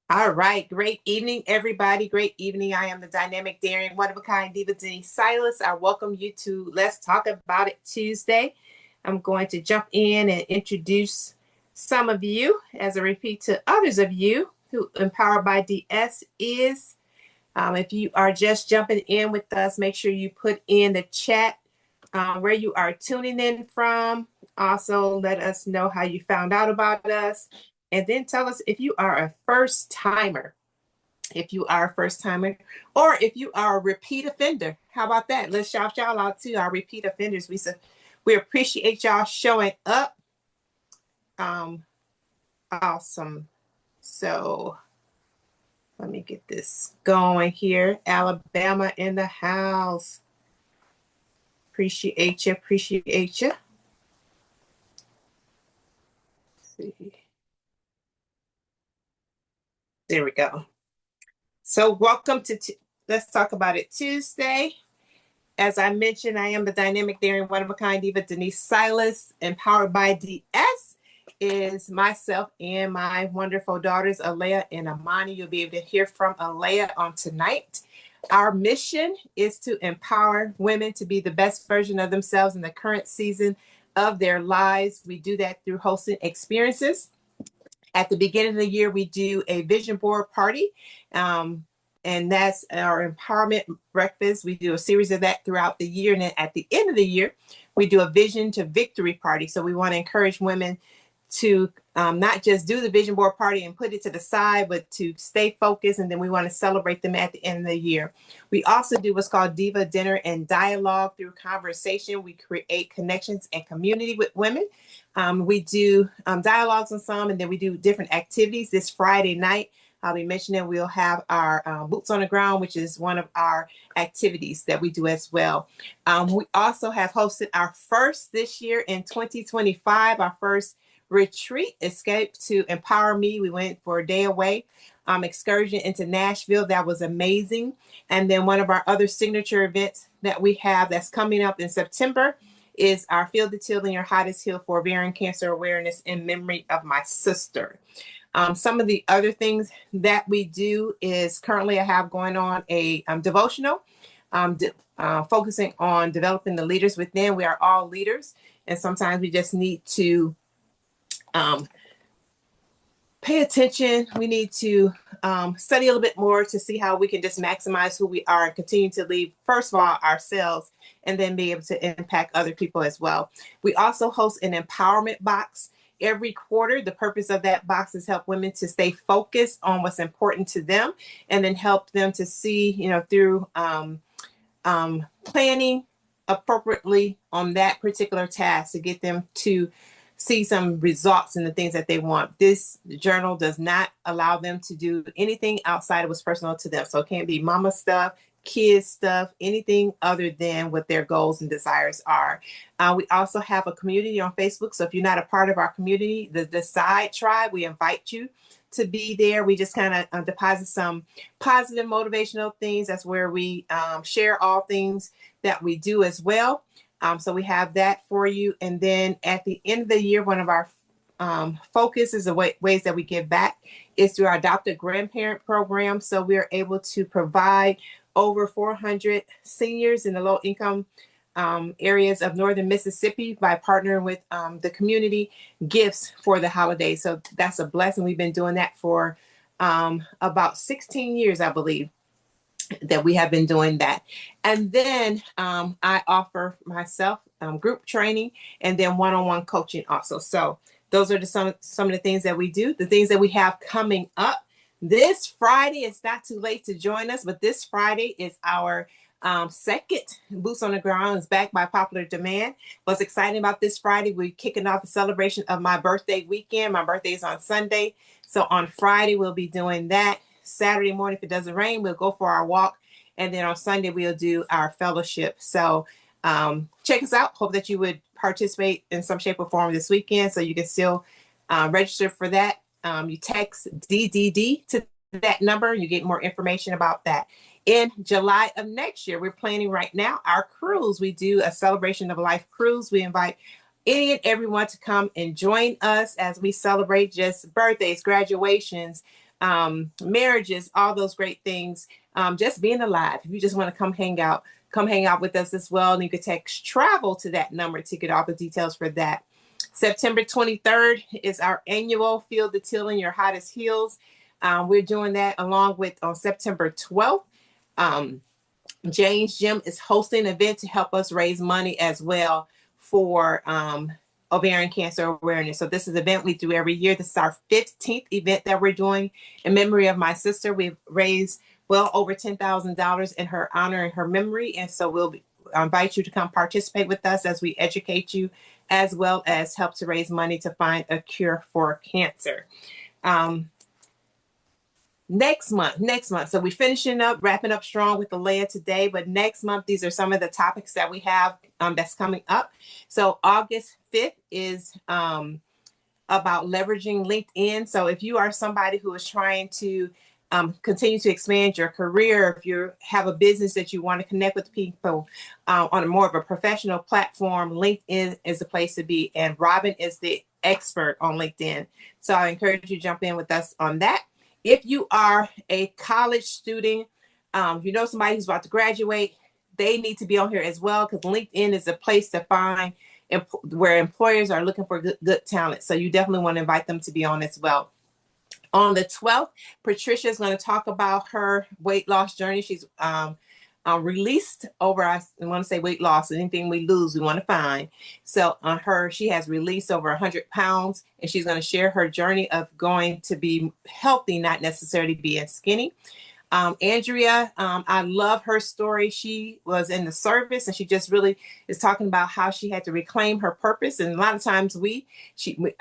All right. Great evening, everybody. Great evening. I am the dynamic, daring, one of a kind diva Denise Silas. I welcome you to Let's Talk About It Tuesday. I'm going to jump in and introduce some of you as a repeat to others of you who Empowered by DS is. If you are just jumping in with us, make sure you put in the chat where you are tuning in from. Also, let us know how you found out about us. And then tell us if you are a first timer, or if you are a repeat offender. How about that? Let's shout y'all out to our repeat offenders. We appreciate y'all showing up. Awesome. So let me get this going here. Alabama in the house. Appreciate you. Appreciate you. See. There we go. So welcome to Let's Talk About It Tuesday. As I mentioned, I am the dynamic, daring, one-of-a-kind diva Denise Silas. Empowered by DS is myself and my wonderful daughters, Alayah and Amani. You'll be able to hear from Alayah on tonight. Our mission is to empower women to be the best version of themselves in the current season of their lives. We do that through hosting experiences. At the beginning of the year, we do a vision board party. And that's our empowerment breakfast. We do a series of that throughout the year. And then at the end of the year, we do a vision to victory party. So we want to encourage women to not just do the vision board party and put it to the side, but to stay focused. And then we want to celebrate them at the end of the year. We also do what's called Diva Dinner and Dialogue. Through conversation, we create connections and community with women. We do dialogues on some, and then we do different activities. This Friday night, I'll be mentioning we'll have our boots on the ground, which is one of our activities that we do as well. We also have hosted our first this year in 2025, our first retreat, Escape to Empower Me. We went for a day away excursion into Nashville. That was amazing. And then one of our other signature events that we have that's coming up in September is our Feel the Till in Your Hottest Hill for Ovarian Cancer Awareness in memory of my sister. Some of the other things that we do is currently I have going on a devotional focusing on developing the leaders within. We are all leaders, and sometimes we just need to pay attention. We need to study a little bit more to see how we can just maximize who we are and continue to lead, first of all, ourselves, and then be able to impact other people as well. We also host an empowerment box every quarter. The purpose of that box is help women to stay focused on what's important to them, and then help them to see, through planning appropriately on that particular task to get them to see some results in the things that they want. This journal does not allow them to do anything outside of what's personal to them. So it can't be mama stuff, kids stuff, anything other than what their goals and desires are. We also have a community on Facebook. So if you're not a part of our community, the Decide Tribe, we invite you to be there. We just kind of deposit some positive motivational things. That's where we share all things that we do as well. So we have that for you. And then at the end of the year, one of our focuses of ways that we give back is through our adopted grandparent program. So we're able to provide over 400 seniors in the low income areas of northern Mississippi by partnering with the community gifts for the holidays. So that's a blessing. We've been doing that for about 16 years, I believe, that we have been doing that. And then I offer myself group training and then one-on-one coaching also. So those are some of the things that we do. The things that we have coming up this Friday. It's not too late to join us, but this Friday is our second Boots on the Ground is back by popular demand. What's exciting about this Friday, we're kicking off the celebration of my birthday weekend. My birthday is on Sunday. So on Friday, we'll be doing that. Saturday morning, if it doesn't rain, we'll go for our walk. And then on Sunday, we'll do our fellowship. So check us out. Hope that you would participate in some shape or form this weekend. So you can still register for that. You text DDD to that number. You get more information about that. In July of next year, we're planning right now our cruise. We do a celebration of life cruise. We invite any and everyone to come and join us as we celebrate just birthdays, graduations, marriages, all those great things. Just being alive. If you just want to come hang out with us as well. And you can text travel to that number to get all the details for that. September 23rd is our annual Feel the Till in Your Hottest Heels. We're doing that along with on September 12th. Jane's Gym is hosting an event to help us raise money as well for ovarian cancer awareness. So this is an event we do every year. This is our 15th event that we're doing in memory of my sister. We've raised well over $10,000 in her honor and her memory. And so we'll invite you to come participate with us as we educate you, as well as help to raise money to find a cure for cancer. Next month. So we're finishing up, wrapping up strong with Alayah today. But next month, these are some of the topics that we have that's coming up. So August 5th is about leveraging LinkedIn. So if you are somebody who is trying to continue to expand your career, if you have a business that you want to connect with people on a more of a professional platform, LinkedIn is the place to be. And Robin is the expert on LinkedIn. So I encourage you to jump in with us on that. If you are a college student, you know somebody who's about to graduate, they need to be on here as well, because LinkedIn is a place to find where employers are looking for good talent. So you definitely want to invite them to be on as well. On the 12th, Patricia is going to talk about her weight loss journey. She's released over, I want to say weight loss, anything we lose, we want to find. So on her, she has released over 100 pounds, and she's going to share her journey of going to be healthy, not necessarily being skinny. Andrea, I love her story. She was in the service, and she just really is talking about how she had to reclaim her purpose. And a lot of times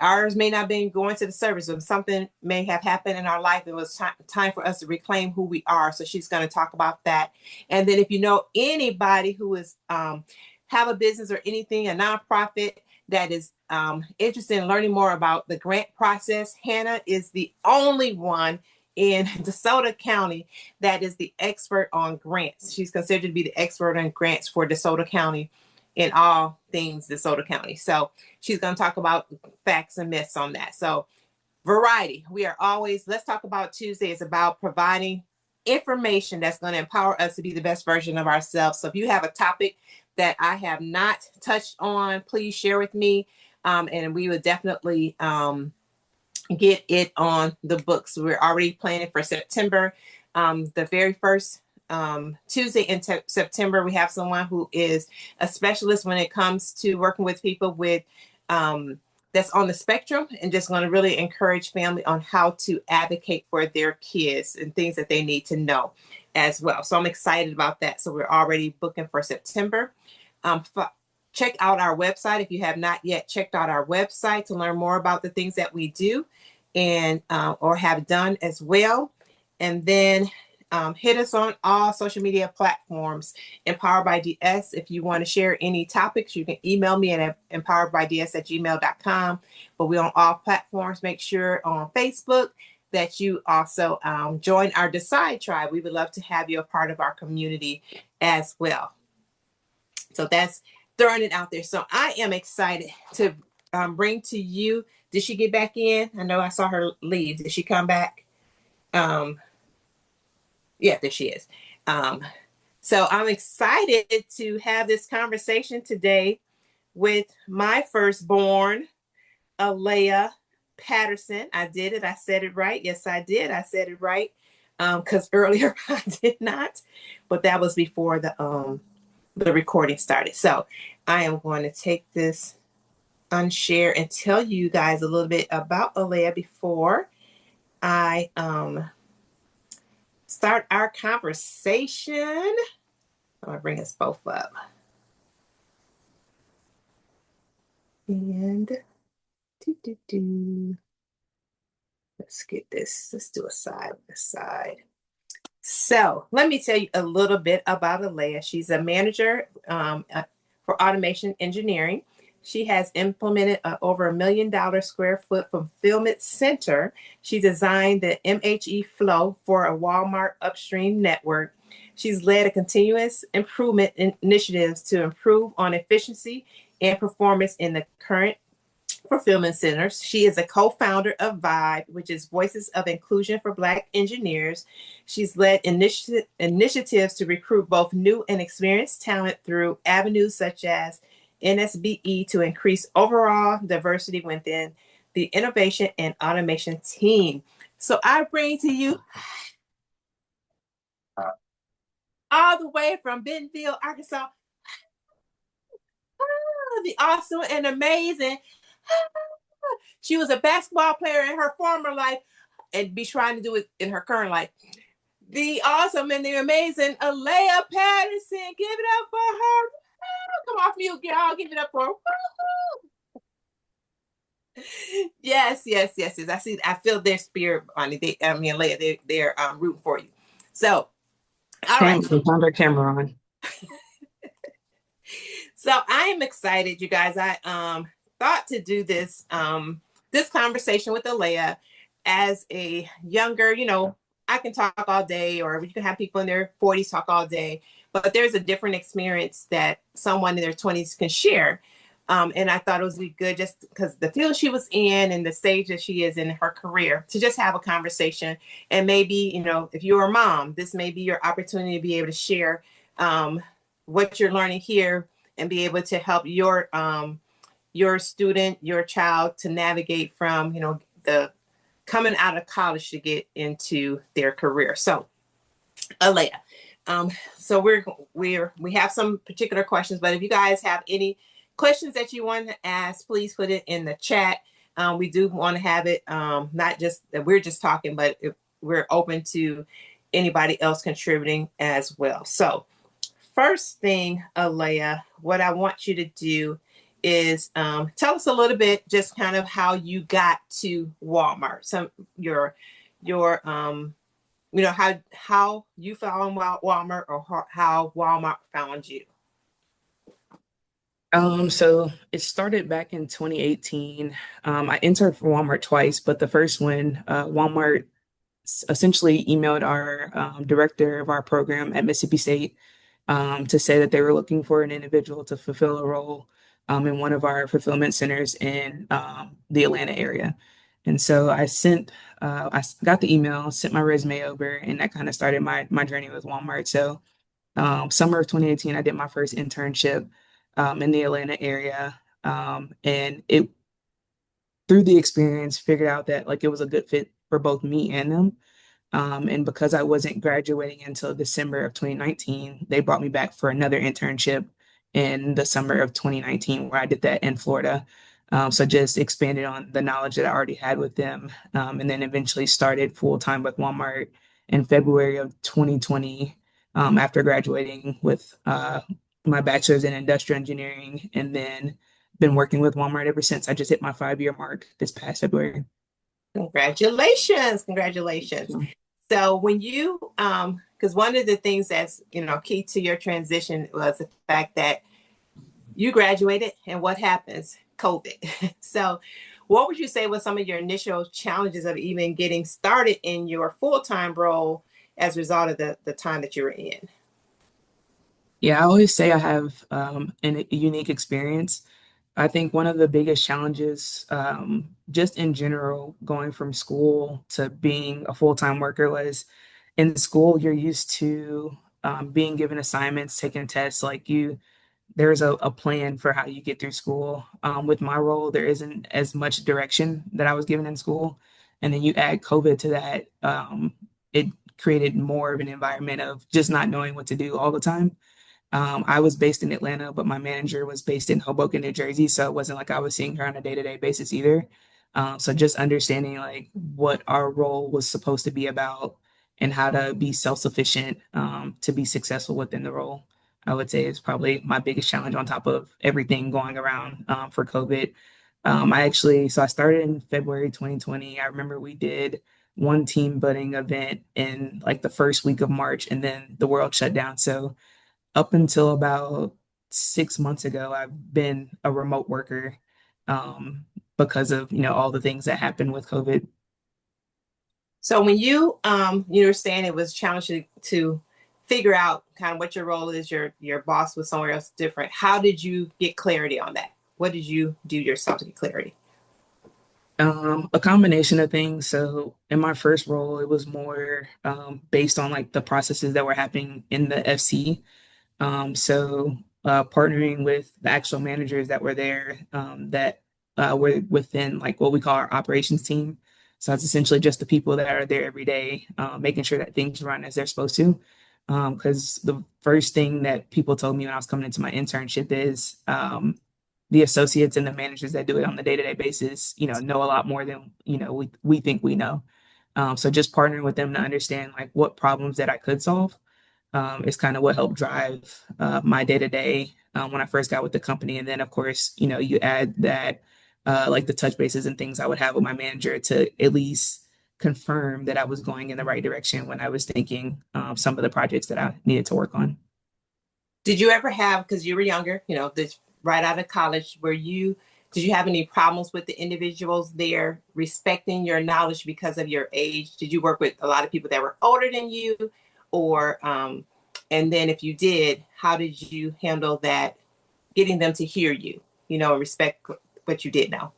ours may not have been going to the service, but something may have happened in our life. It was time for us to reclaim who we are. So she's going to talk about that. And then if you know anybody who is have a business or anything, a nonprofit that is interested in learning more about the grant process, Hannah is the only one in DeSoto County that is the expert on grants. She's considered to be the expert on grants for DeSoto County in all things DeSoto County. So she's going to talk about facts and myths on that. So variety. Let's talk about Tuesday is about providing information that's going to empower us to be the best version of ourselves. So if you have a topic that I have not touched on, please share with me. And we would definitely get it on the books. We're already planning for September. The very first Tuesday in September, we have someone who is a specialist when it comes to working with people with that's on the spectrum, and just going to really encourage family on how to advocate for their kids and things that they need to know as well. So I'm excited about that. So we're already booking for September. Check out our website if you have not yet checked out our website to learn more about the things that we do and or have done as well. And then hit us on all social media platforms, Empowered by DS. If you want to share any topics, you can email me at empoweredbyds@gmail.com. But we're on all platforms. Make sure on Facebook that you also join our Decide Tribe. We would love to have you a part of our community as well. So that's throwing it out there. So I am excited to bring to you. Did she get back in? I know I saw her leave. Did she come back? Yeah, there she is. So I'm excited to have this conversation today with my firstborn, Alayah Patterson. I did it. I said it right. Yes, I did. I said it right. Because earlier I did not, but that was before the recording started. So I am going to take this unshare and tell you guys a little bit about Alayah before I start our conversation. I'm going to bring us both up. And let's get this. Let's do a side by side. So let me tell you a little bit about Alayah. She's a manager for automation engineering. She has implemented over $1 million square foot fulfillment center. She designed the MHE flow for a Walmart upstream network. She's led a continuous improvement initiatives to improve on efficiency and performance in the current fulfillment centers. She is a co-founder of Vibe, which is Voices of Inclusion for Black Engineers. She's led initiatives to recruit both new and experienced talent through avenues such as NSBE to increase overall diversity within the innovation and automation team. So I bring to you all the way from Bentonville, Arkansas, the awesome and amazing. She was a basketball player in her former life and be trying to do it in her current life. The awesome and the amazing Alayah Patterson. Give it up for her. Come off mute, y'all. Give it up for her. Yes, yes, yes, yes. I see. I feel their spirit on it. Alayah, they're rooting for you. So, all right. Turn their camera on. So I am excited, you guys. I thought to do this this conversation with Alayah as a younger, I can talk all day, or you can have people in their 40s talk all day, but there's a different experience that someone in their 20s can share. And I thought it would be good just because the field she was in and the stage that she is in her career to just have a conversation. And maybe, if you're a mom, this may be your opportunity to be able to share what you're learning here and be able to help your student, your child to navigate from, the coming out of college to get into their career. So, Alayah, so we have some particular questions, but if you guys have any questions that you want to ask, please put it in the chat. We do want to have it not just that we're just talking, but we're open to anybody else contributing as well. So, first thing, Alayah, what I want you to do is tell us a little bit, just kind of how you got to Walmart. Some your how you found Walmart, or how Walmart found you. So it started back in 2018. I entered for Walmart twice, but the first one, Walmart essentially emailed our director of our program at Mississippi State to say that they were looking for an individual to fulfill a role in one of our fulfillment centers in the Atlanta area. And so I got the email, sent my resume over, and that kind of started my journey with Walmart. So summer of 2018, I did my first internship in the Atlanta area, and it through the experience figured out that like it was a good fit for both me and them. And because I wasn't graduating until December of 2019, they brought me back for another internship in the summer of 2019, where I did that in Florida. So just expanded on the knowledge that I already had with them, and then eventually started full time with Walmart in February of 2020, after graduating with my bachelor's in industrial engineering, and then been working with Walmart ever since. I just hit my 5 year mark this past February. Congratulations, congratulations. So when you because one of the things that's key to your transition was the fact that you graduated, and what happens? COVID. So what would you say was some of your initial challenges of even getting started in your full-time role as a result of the time that you were in? Yeah, I always say I have a unique experience. I think one of the biggest challenges, just in general, going from school to being a full-time worker was in school, you're used to being given assignments, taking tests, like there's a plan for how you get through school. With my role, there isn't as much direction that I was given in school. And then you add COVID to that, it created more of an environment of just not knowing what to do all the time. I was based in Atlanta, but my manager was based in Hoboken, New Jersey. So it wasn't like I was seeing her on a day-to-day basis either. So just understanding like what our role was supposed to be about and how to be self-sufficient to be successful within the role, I would say is probably my biggest challenge on top of everything going around for COVID. I started in February 2020. I remember we did one team building event in like the first week of March, and then the world shut down. So up until about 6 months ago, I've been a remote worker um, because of all the things that happened with COVID. So when you were saying it was challenging to figure out kind of what your role is, your boss was somewhere else different. How did you get clarity on that? What did you do yourself to get clarity? A combination of things. So in my first role, it was more based on like the processes that were happening in the FC. Partnering with the actual managers that were there, that were within like what we call our operations team. So that's essentially just the people that are there every day, making sure that things run as they're supposed to. Because the first thing that people told me when I was coming into my internship is the associates and the managers that do it on the day-to-day basis, know a lot more than, we think we know. So just partnering with them to understand like what problems that I could solve is kind of what helped drive my day to day when I first got with the company. And then, of course, you add that like the touch bases and things I would have with my manager to at least confirm that I was going in the right direction when I was thinking some of the projects that I needed to work on. Did you ever have, because you were younger, this right out of college, did you have any problems with the individuals there respecting your knowledge because of your age? Did you work with a lot of people that were older than you? Or, and then if you did, how did you handle that, getting them to hear you, and respect what you did know?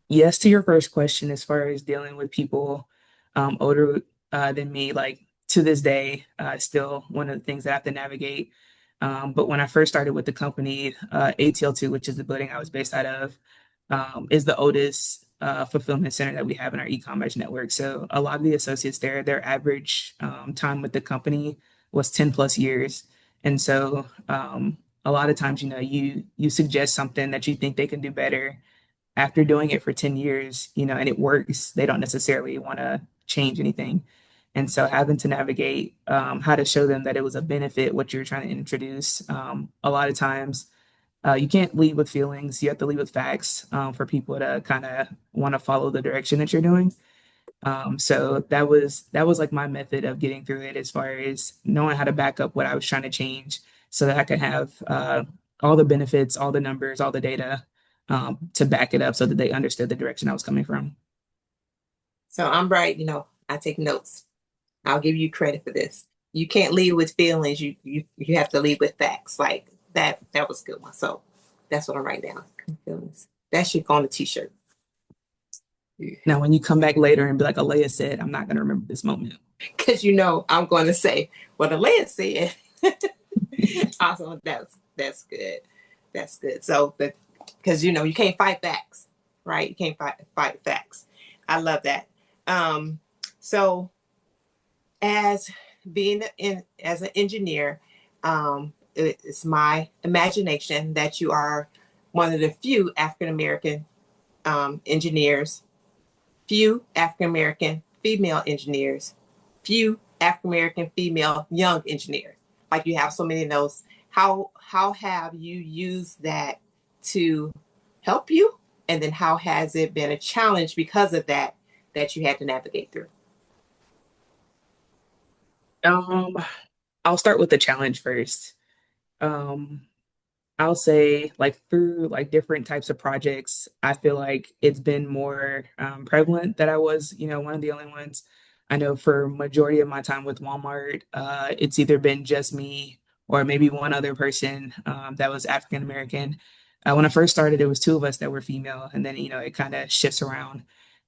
Yes, to your first question, as far as dealing with people older than me, like to this day, still one of the things that I have to navigate. But when I first started with the company, ATL2, which is the building I was based out of, is the oldest fulfillment center that we have in our e-commerce network. So a lot of the associates there, their average time with the company was 10 plus years. And so a lot of times, you suggest something that you think they can do better after doing it for 10 years, and it works, they don't necessarily want to change anything. And so having to navigate how to show them that it was a benefit, what you're trying to introduce. A lot of times you can't lead with feelings. You have to lead with facts for people to kind of want to follow the direction that you're doing. So that was like my method of getting through it as far as knowing how to back up what I was trying to change so that I could have all the benefits, all the numbers, all the data to back it up so that they understood the direction I was coming from. So I'm bright, I take notes. I'll give you credit for this. You can't lead with feelings. You have to lead with facts. Like that. That was a good one. So that's what I'm writing down. Feelings. That should go on a t-shirt. Now, when you come back later and be like, Alayah said, I'm not going to remember this moment. Because I'm going to say what Alayah said. Awesome. That's good. That's good. So, because you can't fight facts, right? You can't fight facts. I love that. So as as an engineer, it's my imagination that you are one of the few African American engineers, few African American female engineers, few African American female young engineers. Like you have so many of those. How have you used that to help you? And then how has it been a challenge because of that you had to navigate through? Um, I'll start with the challenge first. Um, I'll say like through like different types of projects, I feel like it's been more prevalent that I was, one of the only ones. I know for majority of my time with Walmart, it's either been just me or maybe one other person that was African American. When I first started, it was two of us that were female, and then it kind of shifts around.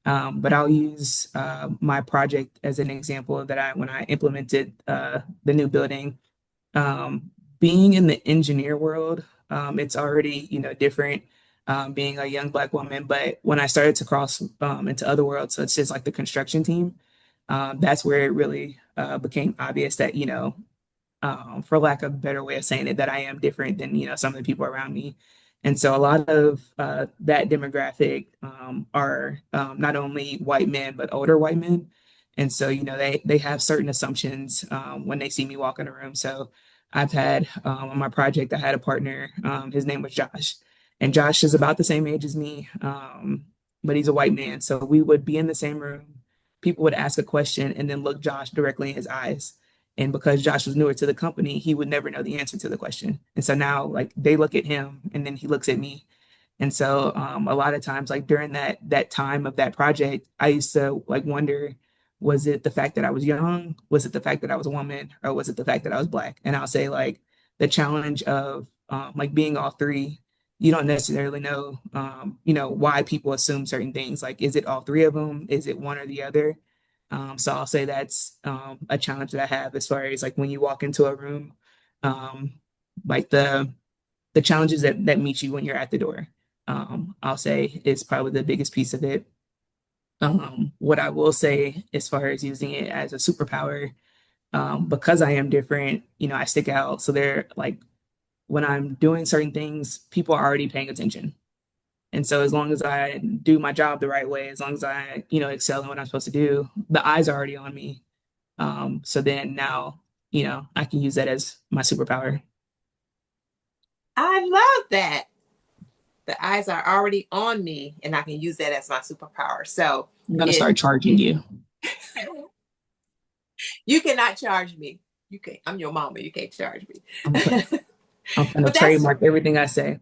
But I'll use my project as an example that when I implemented the new building, um, being in the engineer world, it's already, different being a young Black woman. But when I started to cross into other worlds, so it's just like the construction team, that's where it really became obvious that, for lack of a better way of saying it, that I am different than, some of the people around me. And so a lot of that demographic are not only white men, but older white men. And so, they have certain assumptions when they see me walk in a room. So I've had on my project, I had a partner, his name was Josh. And Josh is about the same age as me, but he's a white man. So we would be in the same room. People would ask a question and then look Josh directly in his eyes. And because Josh was newer to the company, he would never know the answer to the question. And so now, like, they look at him and then he looks at me. And so, a lot of times, like during that time of that project, I used to like wonder, was it the fact that I was young? Was it the fact that I was a woman? Or was it the fact that I was Black? And I'll say like the challenge of like being all three. you don't necessarily know, why people assume certain things. Like, is it all three of them? Is it one or the other? So I'll say that's a challenge that I have as far as like when you walk into a room, um, like the challenges that meet you when you're at the door. I'll say is probably the biggest piece of it. What I will say as far as using it as a superpower, because I am different, I stick out. So they're like when I'm doing certain things, people are already paying attention. And so as long as I do my job the right way, as long as I, excel in what I'm supposed to do, the eyes are already on me. So then now, I can use that as my superpower. I love that. The eyes are already on me, and I can use that as my superpower. So I'm gonna if start charging you. you cannot charge me, you can't. I'm your mama. You can't charge I'm me. gonna, I'm gonna but that's trademark everything I say.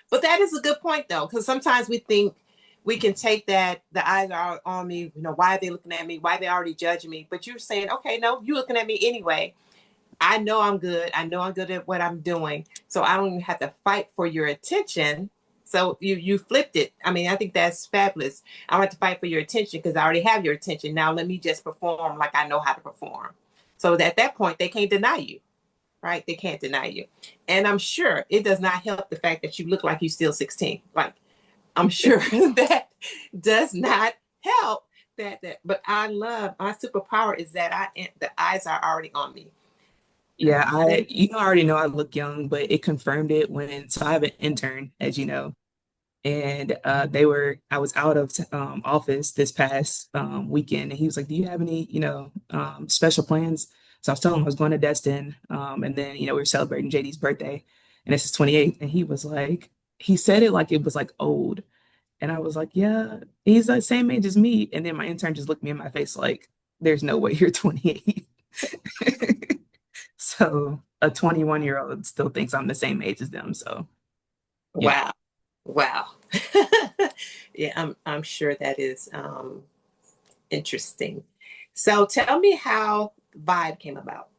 but that is a good point though, because sometimes we think we can take that the eyes are on me. Why are they looking at me? Why are they already judging me? But you're saying, okay, no, you're looking at me anyway. I know I'm good. I know I'm good at what I'm doing. So I don't even have to fight for your attention. So you flipped it. I mean, I think that's fabulous. I don't have to fight for your attention because I already have your attention. Now let me just perform like I know how to perform. So at that point, they can't deny you, right? They can't deny you. And I'm sure it does not help the fact that you look like you're still 16. Like I'm sure that does not help that. But I love my superpower is that the eyes are already on me. Yeah, That I already know I look young, but it confirmed it so I have an intern, as you know, and I was out of office this past weekend, and he was like, "Do you have any, special plans?" So I was telling him I was going to Destin, and then we were celebrating JD's birthday, and this is 28th, and he said it like it was like old, and I was like, "Yeah, he's the same age as me," and then my intern just looked me in my face like, "There's no way you're 28." So a 21-year-old still thinks I'm the same age as them. So yeah. wow. Wow. Yeah, I'm sure that is interesting. So tell me how Vibe came about.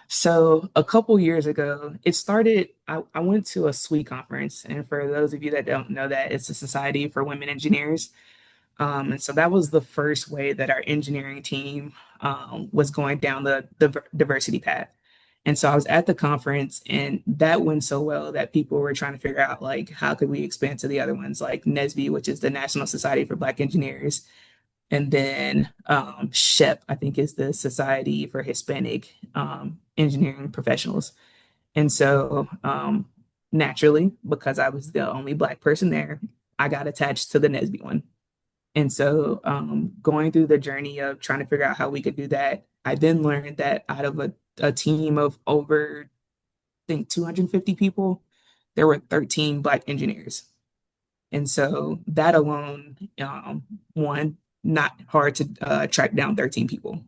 So a couple years ago, it started. I went to a SWE conference, and for those of you that don't know that, it's a Society for Women Engineers. And so that was the first way that our engineering team was going down the diversity path. And so I was at the conference, and that went so well that people were trying to figure out like how could we expand to the other ones, like NSBE, which is the National Society for Black Engineers, and then SHEP, I think, is the Society for Hispanic Engineering Professionals. And so naturally, because I was the only Black person there, I got attached to the NSBE one. And so, going through the journey of trying to figure out how we could do that, I then learned that out of a team of over, I think, 250 people, there were 13 Black engineers. And so that alone, one, not hard to track down 13 people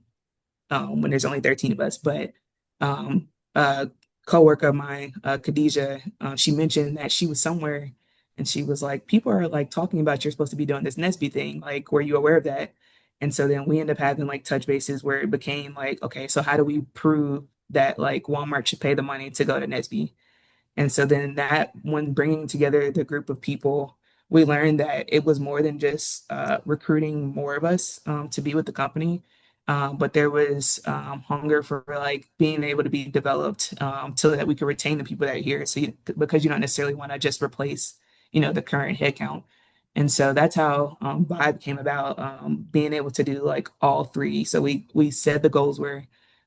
when there's only 13 of us. But um, a coworker of mine, Khadijah, she mentioned that she was somewhere and she was like, people are like talking about you're supposed to be doing this Nesby thing. Like, were you aware of that? And so then we ended up having like touch bases where it became like, okay, so how do we prove that like Walmart should pay the money to go to Nesby? And so then that, when bringing together the group of people, we learned that it was more than just recruiting more of us to be with the company, but there was hunger for like being able to be developed so that we could retain the people that are here. So because you don't necessarily want to just replace, the current headcount. And so that's how Vibe came about, being able to do like all three. So we said the goals were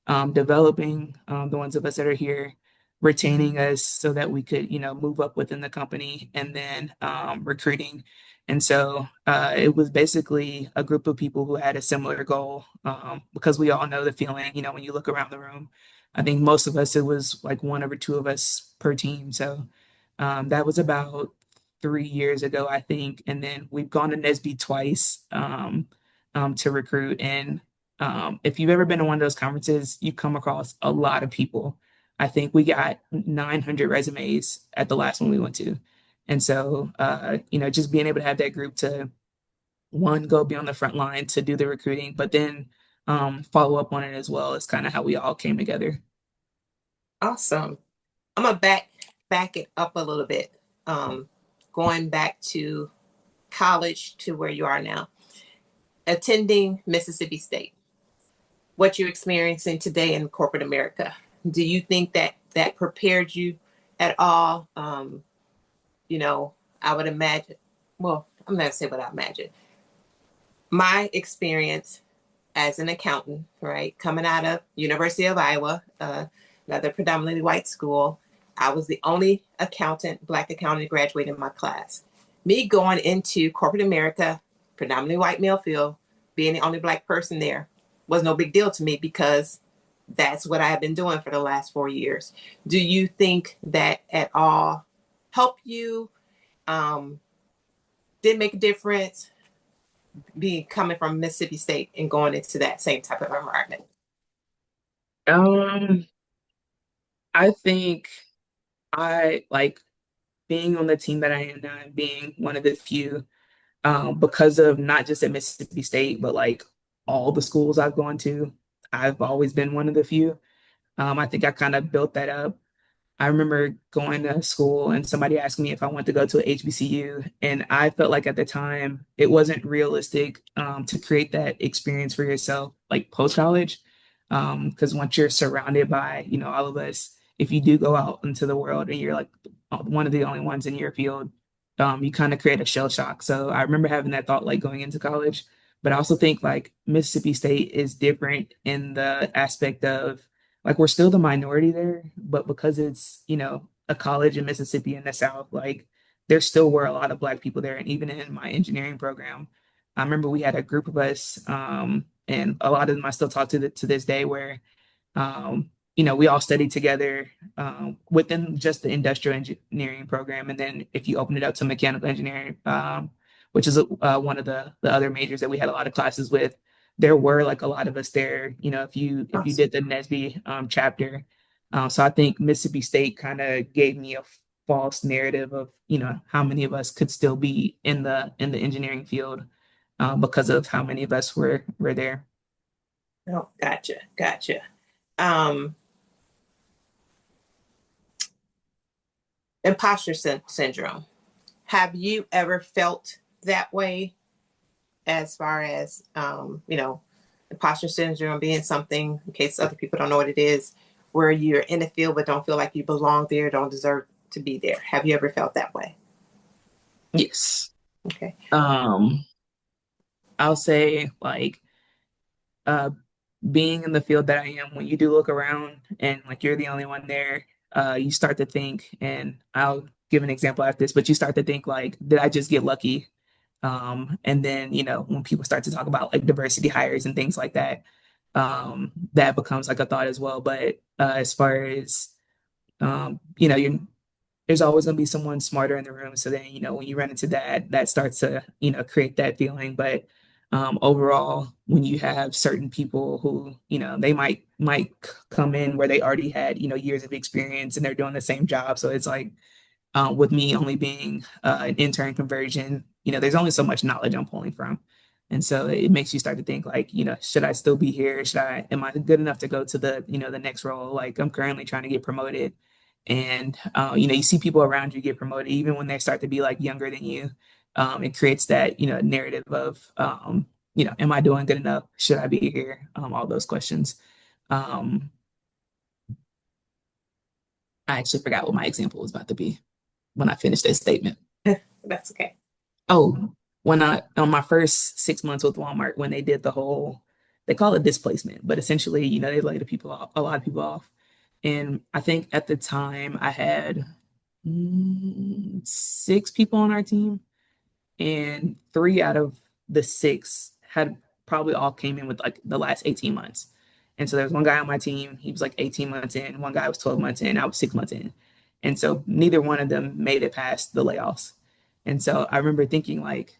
developing the ones of us that are here, retaining us so that we could, move up within the company, and then recruiting. And so it was basically a group of people who had a similar goal because we all know the feeling, when you look around the room. I think most of us, it was like one or two of us per team. So that was about 3 years ago, I think. And then we've gone to Nesby twice to recruit. And if you've ever been to one of those conferences, you come across a lot of people. I think we got 900 resumes at the last one we went to. And so, just being able to have that group to one, go be on the front line to do the recruiting, but then follow up on it as well is kind of how we all came together. Awesome. I'm gonna back. back it up a little bit, um, going back to college to where you are now, attending Mississippi State, what you're experiencing today in corporate America. Do you think that that prepared you at all? You know, I would imagine, well, I'm not gonna say what I imagine. My experience as an accountant, right, coming out of University of Iowa, another predominantly white school, I was the only accountant, black accountant, to graduate in my class. Me going into corporate America, predominantly white male field, being the only black person there was no big deal to me because that's what I have been doing for the last 4 years. Do you think that at all helped you? Um, did make a difference being coming from Mississippi State and going into that same type of environment? Um, I think I like being on the team that I am now and being one of the few, because of not just at Mississippi State, but like all the schools I've gone to, I've always been one of the few. I think I kind of built that up. I remember going to school and somebody asked me if I wanted to go to a HBCU, and I felt like at the time it wasn't realistic to create that experience for yourself, like post college, because once you're surrounded by all of us, if you do go out into the world and you're like one of the only ones in your field, you kind of create a shell shock. So I remember having that thought like going into college, but I also think like Mississippi State is different in the aspect of like we're still the minority there, but because it's, a college in Mississippi in the South, like there still were a lot of Black people there. And even in my engineering program, I remember we had a group of us, and a lot of them I still talk to this day where we all studied together within just the industrial engineering program. And then if you open it up to mechanical engineering, which is one of the other majors that we had a lot of classes with, there were like a lot of us there. If you did the NSBE chapter, so I think Mississippi State kind of gave me a false narrative of how many of us could still be in the engineering field because of how many of us were there. Oh, gotcha, gotcha. Um, syndrome. Have you ever felt that way as far as, imposter syndrome being something, in case other people don't know what it is, where you're in the field but don't feel like you belong there, don't deserve to be there? Have you ever felt that way? Yes. Okay. Um, I'll say like uh being in the field that I am, when you do look around and like you're the only one there, you start to think, and I'll give an example after this, but you start to think like, did I just get lucky? And then, when people start to talk about like diversity hires and things like that, that becomes like a thought as well. But as far as you're there's always going to be someone smarter in the room. So then, when you run into that, that starts to, create that feeling. But overall, when you have certain people who, they might come in where they already had, years of experience and they're doing the same job. So it's like with me only being an intern conversion, there's only so much knowledge I'm pulling from. And so it makes you start to think like, should I still be here? Am I good enough to go to the next role? Like I'm currently trying to get promoted. And, you see people around you get promoted, even when they start to be like younger than you. It creates that, narrative of, am I doing good enough? Should I be here? All those questions. Um, I actually forgot what my example was about to be when I finished that statement. That's okay. Oh, when I on my first 6 months with Walmart, when they did the whole, they call it displacement, but essentially, they laid the people off, a lot of people off. And I think at the time I had six people on our team, and three out of the six had probably all came in with like the last 18 months. And so there's one guy on my team, he was like 18 months in, one guy was 12 months in, I was 6 months in. And so neither one of them made it past the layoffs. And so I remember thinking like,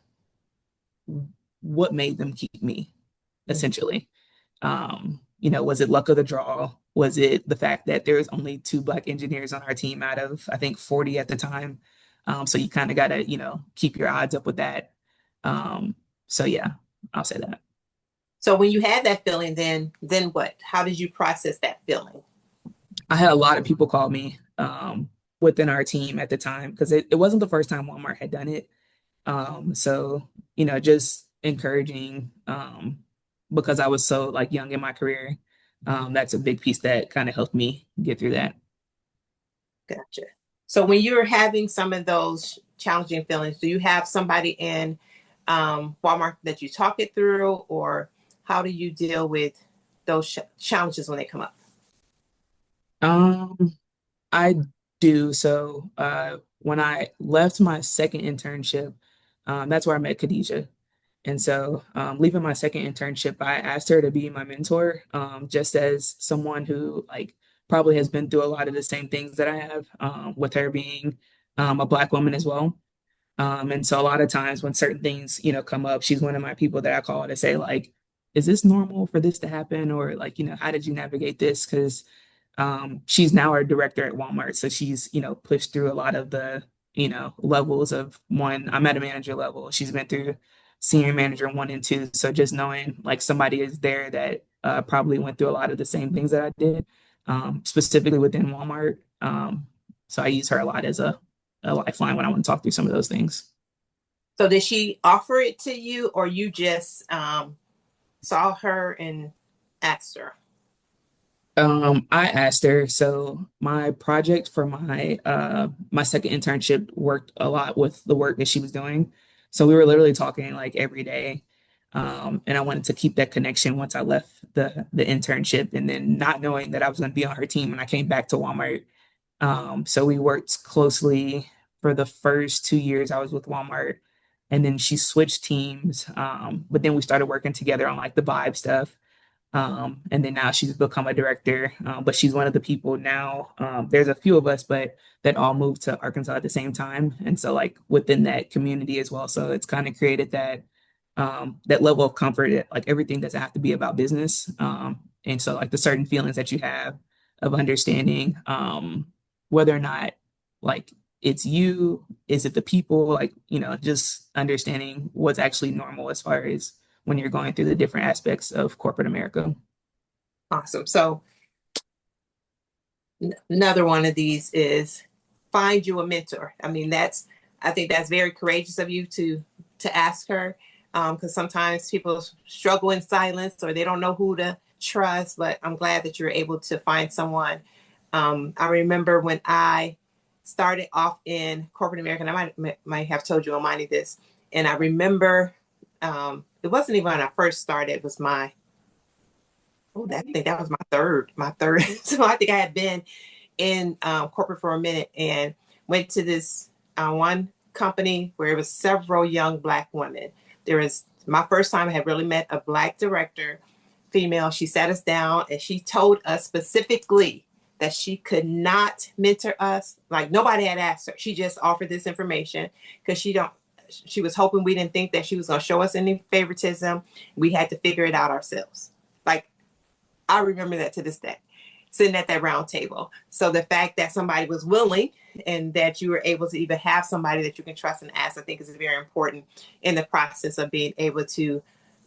what made them keep me, essentially? Was it luck of the draw? Was it the fact that there was only two Black engineers on our team out of, I think, 40 at the time? So you kind of got to, keep your odds up with that. Um, so yeah, I'll say that. So when you had that feeling, then what? How did you process that feeling? I had a lot of people call me. within our team at the time because it wasn't the first time Walmart had done it. So, just encouraging, because I was so like young in my career. That's a big piece that kind of helped me get through that. Gotcha. So when you're having some of those challenging feelings, do you have somebody in Walmart that you talk it through, or how do you deal with those challenges when they come up? Um, I do. So, when I left my second internship, that's where I met Khadijah. And so, leaving my second internship, I asked her to be my mentor, just as someone who like probably has been through a lot of the same things that I have, with her being a Black woman as well. And so a lot of times when certain things, come up, she's one of my people that I call to say like, is this normal for this to happen? Or like, how did you navigate this? Because she's now our director at Walmart. So she's, pushed through a lot of the, levels of one. I'm at a manager level. She's been through senior manager one and two. So just knowing like somebody is there that probably went through a lot of the same things that I did, specifically within Walmart. So I use her a lot as a lifeline when I want to talk through some of those things. So did she offer it to you, or you just saw her and asked her? I asked her, so my project for my second internship worked a lot with the work that she was doing. So we were literally talking like every day. And I wanted to keep that connection once I left the internship and then not knowing that I was going to be on her team when I came back to Walmart. So we worked closely for the first 2 years I was with Walmart. And then she switched teams. But then we started working together on like the vibe stuff. And then now she's become a director, but she's one of the people now. There's a few of us, but that all moved to Arkansas at the same time, and so like within that community as well. So it's kind of created that level of comfort. That, like everything doesn't have to be about business, and so like the certain feelings that you have of understanding, whether or not like it's you, is it the people, like just understanding what's actually normal as far as when you're going through the different aspects of corporate America. Awesome. So another one of these is find you a mentor. I mean, I think that's very courageous of you to ask her, because sometimes people struggle in silence or they don't know who to trust. But I'm glad that you're able to find someone. I remember when I started off in corporate America, and I might have told you Almighty this, and I remember it wasn't even when I first started. It was I think that was my third. So I think I had been in corporate for a minute and went to this one company where it was several young Black women. There was my first time I had really met a Black director, female. She sat us down and she told us specifically that she could not mentor us. Like nobody had asked her. She just offered this information because she was hoping we didn't think that she was going to show us any favoritism. We had to figure it out ourselves. Like I remember that to this day, sitting at that round table. So the fact that somebody was willing and that you were able to even have somebody that you can trust and ask, I think is very important in the process of being able to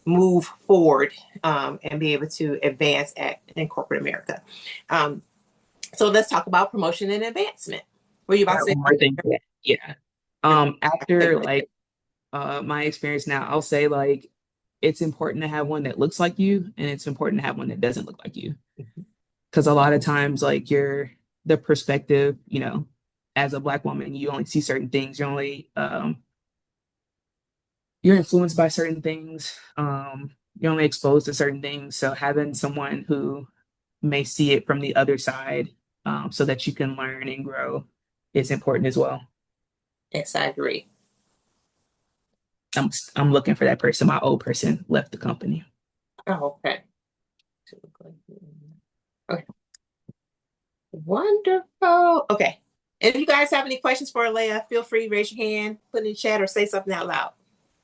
move forward, and be able to advance in corporate America. Um, so let's talk about promotion and advancement. Were you about to Got say one more something? thing. Yeah. After like my experience now, I'll say like it's important to have one that looks like you and it's important to have one that doesn't look like you. Because a lot of times like the perspective, as a Black woman, you only see certain things. You're influenced by certain things. You're only exposed to certain things. So having someone who may see it from the other side, so that you can learn and grow is important as well. Yes, I agree. I'm looking for that person. My old person left the company. Oh, okay. Okay. Wonderful. Okay. If you guys have any questions for Alayah, feel free to raise your hand, put in the chat, or say something out loud.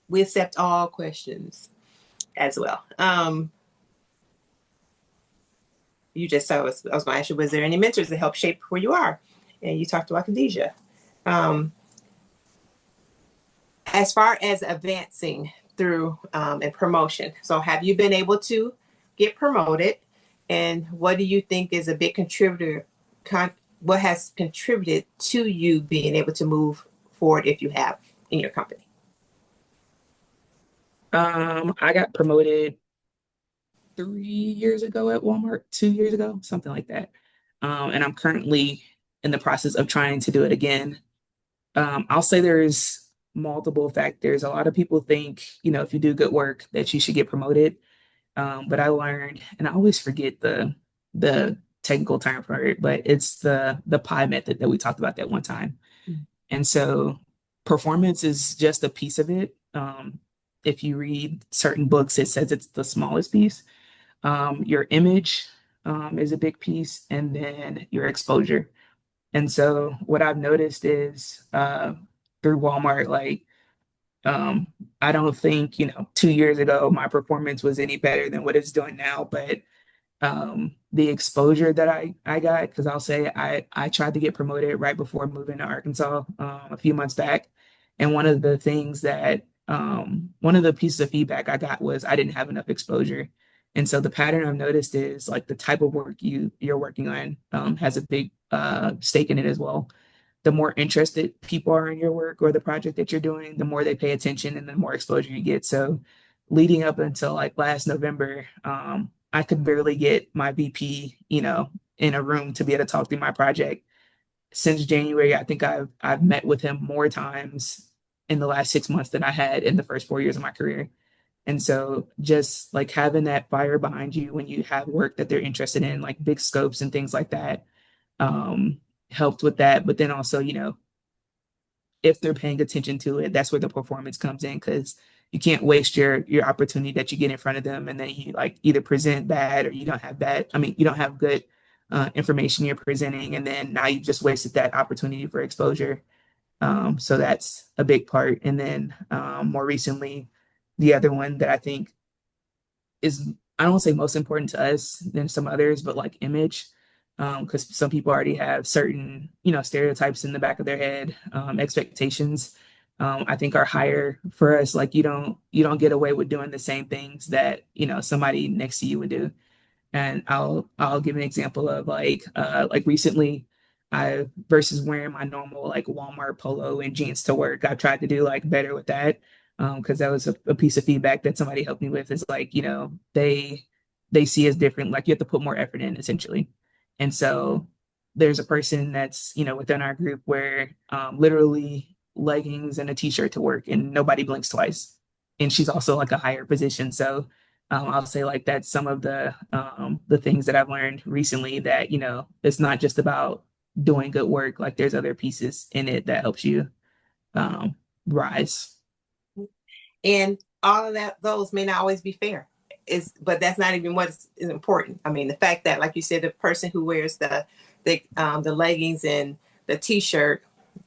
We accept all questions as well. You just said I was going to ask you, was there any mentors that help shape where you are? And you talked about Khadijah. Um, as far as advancing through and promotion, so have you been able to get promoted? And what do you think is a big what has contributed to you being able to move forward if you have in your company? I got promoted 3 years ago at Walmart, 2 years ago, something like that. And I'm currently in the process of trying to do it again. I'll say there's multiple factors. A lot of people think, if you do good work, that you should get promoted. But I learned, and I always forget the technical term for it, but it's the pie method that we talked about that one time. And so performance is just a piece of it. If you read certain books, it says it's the smallest piece. Your image is a big piece, and then your exposure. And so what I've noticed is through Walmart, like um, I don't think, 2 years ago my performance was any better than what it's doing now, but the exposure that I got, because I'll say I tried to get promoted right before moving to Arkansas a few months back. And one of the pieces of feedback I got was I didn't have enough exposure. And so the pattern I've noticed is like the type of work you're working on has a big stake in it as well. The more interested people are in your work or the project that you're doing, the more they pay attention and the more exposure you get. So leading up until like last November, I could barely get my VP, in a room to be able to talk through my project. Since January, I think I've met with him more times in the last 6 months than I had in the first 4 years of my career. And so just like having that fire behind you when you have work that they're interested in, like big scopes and things like that, um, helped with that. But then also, if they're paying attention to it, that's where the performance comes in because you can't waste your opportunity that you get in front of them and then you like either present bad or you don't have bad. I mean, you don't have good information you're presenting, and then now you just wasted that opportunity for exposure. So that's a big part. And then more recently, the other one that I think is I don't want to say most important to us than some others, but like image, because some people already have certain stereotypes in the back of their head, expectations. I think are higher for us. Like you don't get away with doing the same things that somebody next to you would do. And I'll give an example of like recently I versus wearing my normal like Walmart polo and jeans to work. I've tried to do like better with that. Because that was a piece of feedback that somebody helped me with is like, they see us different, like you have to put more effort in essentially. And so there's a person that's, within our group where literally leggings and a t-shirt to work and nobody blinks twice. And she's also like a higher position. So I'll say like that's some of the things that I've learned recently that it's not just about doing good work. Like there's other pieces in it that helps you um, rise. And all of that, those may not always be fair. But that's not even what is important. I mean, the fact that, like you said, the person who wears the leggings and the t-shirt,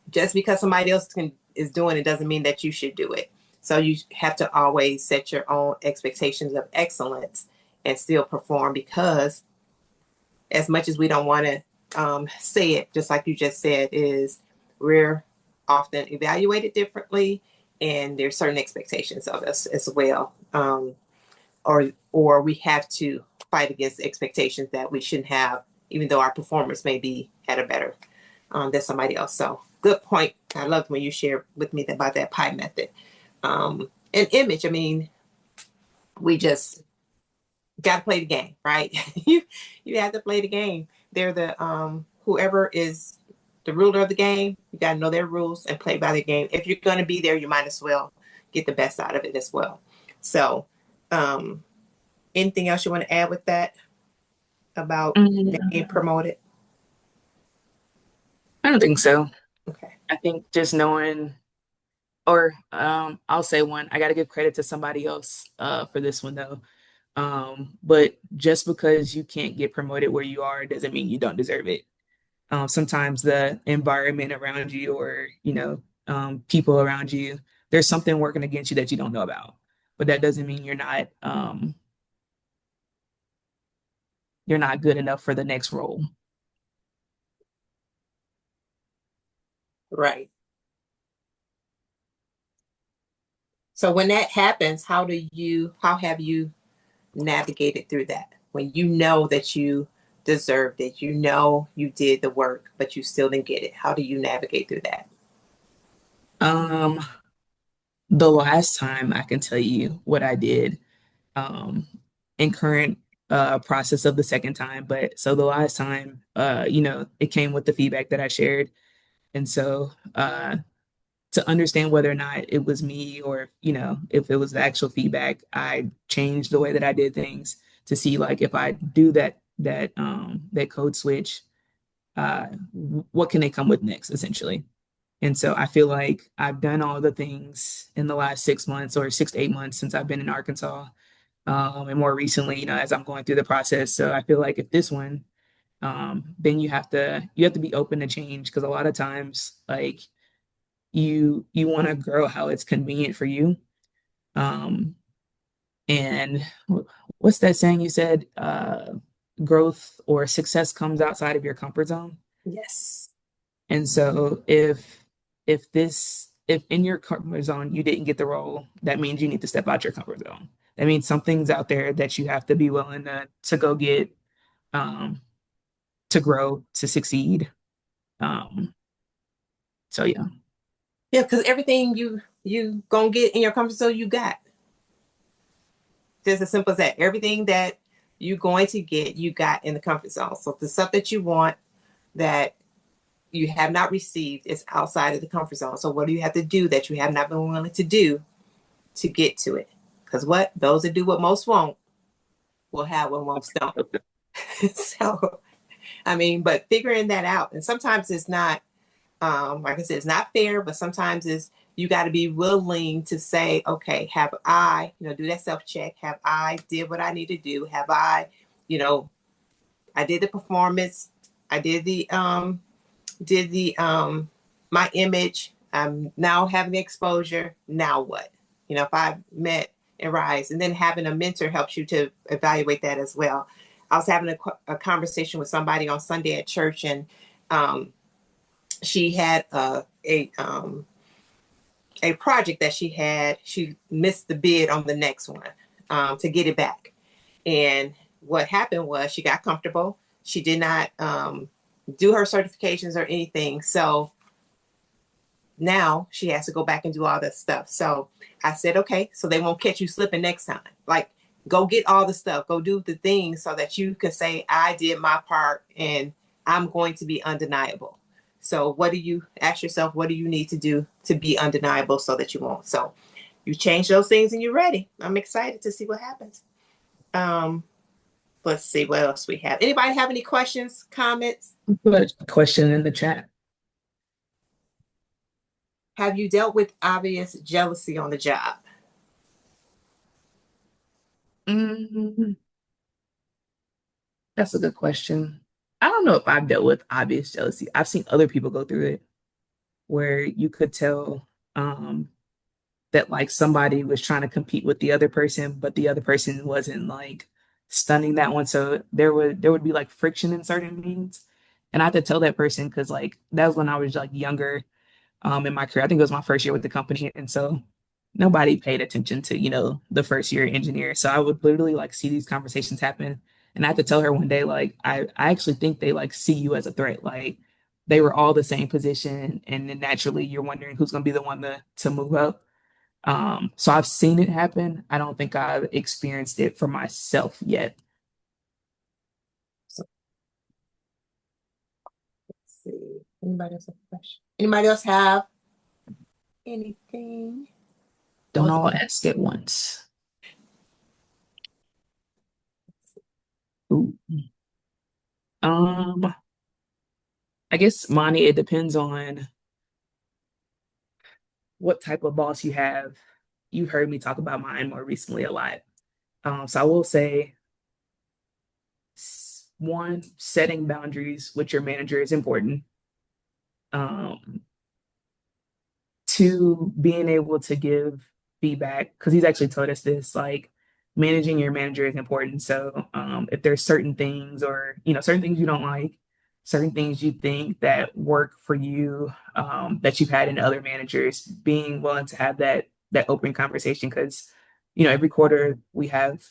just because somebody else is doing it doesn't mean that you should do it. So you have to always set your own expectations of excellence and still perform, because as much as we don't want to say it, just like you just said, is we're often evaluated differently, and there's certain expectations of us as well, or we have to fight against expectations that we shouldn't have, even though our performance may be at a better than somebody else. So good point. I loved when you shared with me about that pie method. And image. I mean, we just got to play the game, right? you have to play the game. They're the whoever is the ruler of the game. You got to know their rules and play by the game. If you're going to be there, you might as well get the best out of it as well. So, anything else you want to add with that about being promoted? I don't think so. Okay. I think just knowing, or I'll say one, I got to give credit to somebody else for this one though. But just because you can't get promoted where you are doesn't mean you don't deserve it. Sometimes the environment around you or, people around you, there's something working against you that you don't know about. But that doesn't mean you're not good enough for the next role. Right. So when that happens, how have you navigated through that? When you know that you deserved it. You know you did the work, but you still didn't get it. How do you navigate through that? Um, the last time I can tell you what I did, um, in current process of the second time, but so the last time, it came with the feedback that I shared. And so to understand whether or not it was me or, if it was the actual feedback, I changed the way that I did things to see like if I do that code switch, what can they come with next, essentially. And so I feel like I've done all the things in the last 6 months or 6 to 8 months since I've been in Arkansas. And more recently, as I'm going through the process. So I feel like if this one, then you have to be open to change because a lot of times, like you want to grow how it's convenient for you. Um, and what's that saying you said? Growth or success comes outside of your comfort zone. Yes. And so if in your comfort zone you didn't get the role, that means you need to step out your comfort zone. That means something's out there that you have to be willing to go get, um, to grow, to succeed. Um, so yeah. Yeah, because everything you gonna get in your comfort zone, you got. Just as simple as that. Everything that you're going to get, you got in the comfort zone. So the stuff that you want that you have not received is outside of the comfort zone. So what do you have to do that you have not been willing to do to get to it? Because what those that do what most won't will have what most don't. So I mean, but figuring that out, and sometimes it's not, like I said, it's not fair, but sometimes it's you got to be willing to say, okay, have I, do that self check. Have I did what I need to do? Have I, you know, I did the performance. I did the my image. I'm now having the exposure. Now what? If I met and rise, and then having a mentor helps you to evaluate that as well. I was having a conversation with somebody on Sunday at church, and um, she had a project that she had. She missed the bid on the next one to get it back. And what happened was she got comfortable. She did not do her certifications or anything. So now she has to go back and do all that stuff. So I said, okay, so they won't catch you slipping next time. Like, go get all the stuff, go do the things so that you can say, I did my part and I'm going to be undeniable. So, what do you ask yourself? What do you need to do to be undeniable so that you won't? So, you change those things and you're ready. I'm excited to see what happens. Um, let's see what else we have. Anybody have any questions, comments? But question in the chat. Have you dealt with obvious jealousy on the job? Mm, that's a good question. I don't know if I've dealt with obvious jealousy. I've seen other people go through it where you could tell, that like somebody was trying to compete with the other person, but the other person wasn't like stunning that one. So there would be like friction in certain meetings. And I had to tell that person because like that was when I was like younger, in my career. I think it was my first year with the company. And so nobody paid attention to, the first year engineer. So I would literally like see these conversations happen. And I had to tell her one day, like, I actually think they like see you as a threat. Like they were all the same position. And then naturally you're wondering who's gonna be the one to move up. So I've seen it happen. I don't think I've experienced it for myself yet. So, let's see. Anybody else have a question? Anybody else have anything? Don't all ask at once. Ooh. Um, I guess, Monty, it depends on what type of boss you have. You've heard me talk about mine more recently a lot. So I will say, one, setting boundaries with your manager is important. Um, Two, being able to give feedback, because he's actually told us this, like managing your manager is important. So if there's certain things or certain things you don't like, certain things you think that work for you, that you've had in other managers, being willing to have that open conversation, because every quarter we have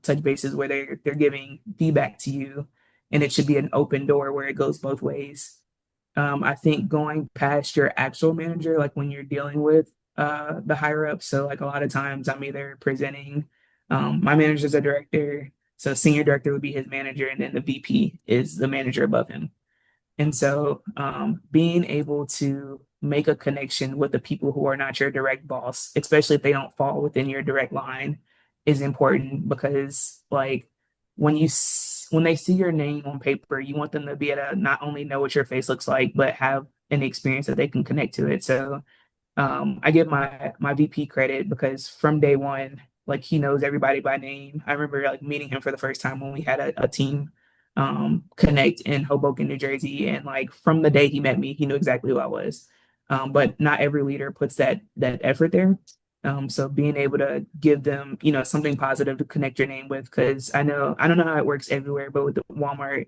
touch bases where they're giving feedback to you, and it should be an open door where it goes both ways. I think going past your actual manager, like when you're dealing with the higher up, so like a lot of times I'm either presenting, my manager's a director, so senior director would be his manager, and then the VP is the manager above him. And so, being able to make a connection with the people who are not your direct boss, especially if they don't fall within your direct line, is important because, like, when they see your name on paper, you want them to be able to not only know what your face looks like, but have an experience that they can connect to it. So, I give my VP credit because from day one, like he knows everybody by name. I remember like meeting him for the first time when we had a team connect in Hoboken, New Jersey, and like from the day he met me, he knew exactly who I was. But not every leader puts that effort there. So being able to give them, something positive to connect your name with, because I don't know how it works everywhere, but with the Walmart,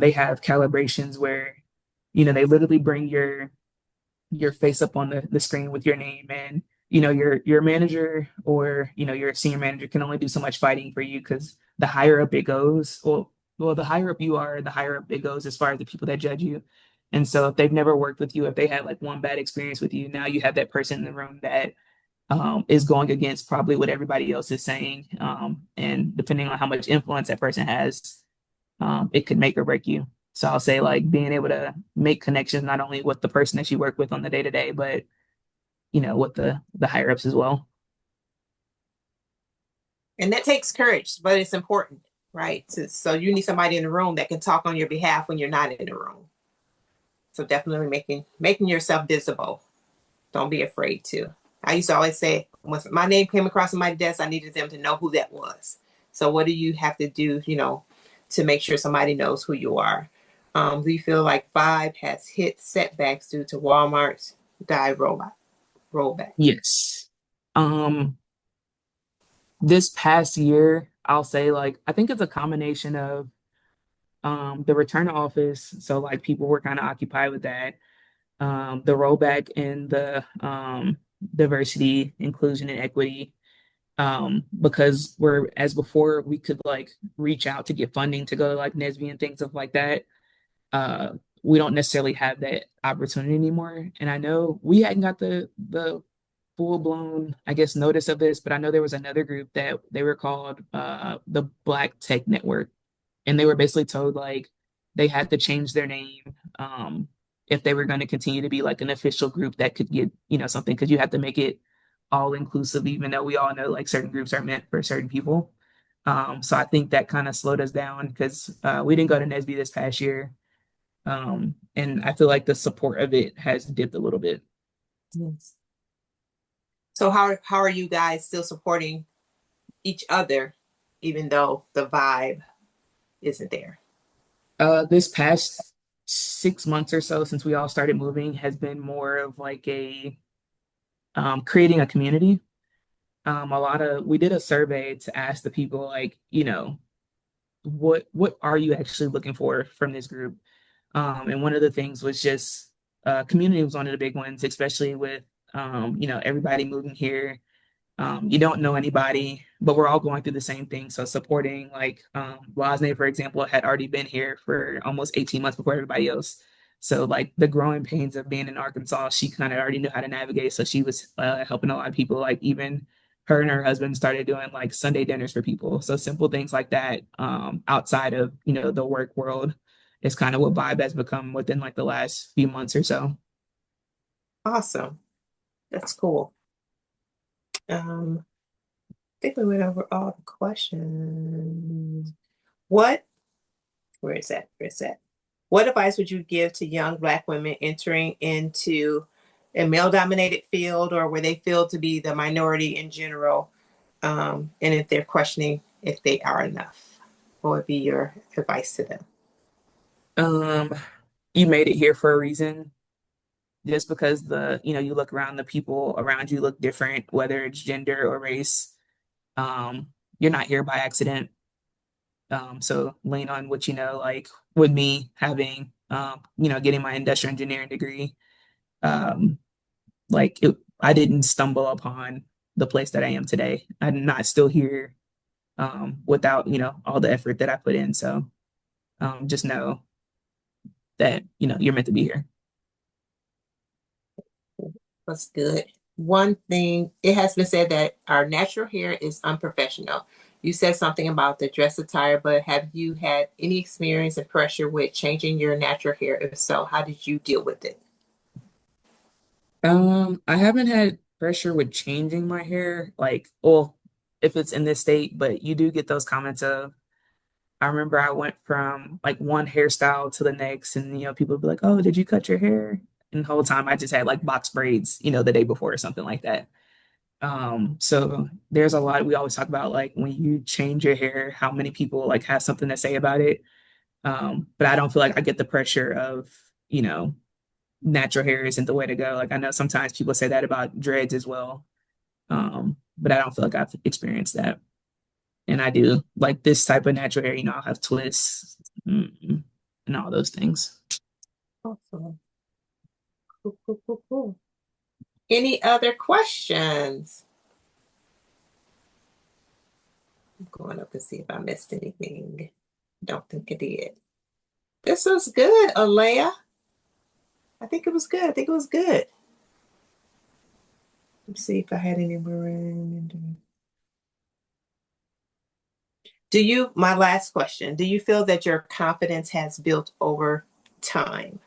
they have calibrations where, they literally bring your face up on the screen with your name, and your manager or your senior manager can only do so much fighting for you because the higher up it goes, well the higher up you are, the higher up it goes as far as the people that judge you. And so if they've never worked with you, if they had like one bad experience with you, now you have that person in the room that is going against probably what everybody else is saying, and depending on how much influence that person has, it could make or break you. So I'll say like being able to make connections not only with the person that you work with on the day to day, but with the higher ups as well. And that takes courage, but it's important, right? So you need somebody in the room that can talk on your behalf when you're not in the room. So definitely making yourself visible. Don't be afraid to. I used to always say when my name came across my desk, I needed them to know who that was. So what do you have to do, to make sure somebody knows who you are? Do you feel like Vibe has hit setbacks due to Walmart's die rollback? Yes. Um, this past year, I'll say like I think it's a combination of the return to office. So like people were kind of occupied with that. The rollback in the diversity, inclusion, and equity. Because we're as before we could like reach out to get funding to go to like NSBE and things of like that. Uh, we don't necessarily have that opportunity anymore. And I know we hadn't got the full blown, I guess, notice of this, but I know there was another group that they were called the Black Tech Network, and they were basically told like they had to change their name if they were going to continue to be like an official group that could get something, because you have to make it all inclusive, even though we all know like certain groups are meant for certain people. So I think that kind of slowed us down because we didn't go to NSB this past year, and I feel like the support of it has dipped a little bit. Yes. So how are you guys still supporting each other, even though the vibe isn't there? This past 6 months or so since we all started moving has been more of like a creating a community. We did a survey to ask the people like, what are you actually looking for from this group? And one of the things was just community was one of the big ones, especially with everybody moving here. You don't know anybody, but we're all going through the same thing. So supporting like Rosne, for example, had already been here for almost 18 months before everybody else. So like the growing pains of being in Arkansas, she kind of already knew how to navigate. So she was helping a lot of people. Like even her and her husband started doing like Sunday dinners for people. So simple things like that, outside of the work world, is kind of what Vibe has become within like the last few months or so. Awesome. That's cool. I think we went over all the questions. What, where is that? Where is that? What advice would you give to young Black women entering into a male dominated field or where they feel to be the minority in general? And if they're questioning if they are enough, what would be your advice to them? Um, you made it here for a reason. Just because you look around, the people around you look different, whether it's gender or race. Um, you're not here by accident. So lean on what you know. Like with me having, getting my industrial engineering degree, um, I didn't stumble upon the place that I am today. I'm not still here, without all the effort that I put in. So just know that, you're meant to be here. That's good. One thing, it has been said that our natural hair is unprofessional. You said something about the dress attire, but have you had any experience and pressure with changing your natural hair? If so, how did you deal with it? I haven't had pressure with changing my hair, like, well, if it's in this state, but you do get those comments of, I remember I went from like one hairstyle to the next, and people would be like, "Oh, did you cut your hair?" And the whole time I just had like box braids, the day before or something like that. So there's a lot we always talk about, like when you change your hair, how many people like have something to say about it. But I don't feel like I get the pressure of, you know, natural hair isn't the way to go. Like I know sometimes people say that about dreads as well. But I don't feel like I've experienced that. And I do like this type of natural hair, I'll have twists, and all those things. Awesome. Cool, cool, cool, cool. Any other questions? I'm going up to see if I missed anything. Don't think I did. This was good, Alayah. I think it was good. I think it was good. Let's see if I had any more. My last question, do you feel that your confidence has built over time?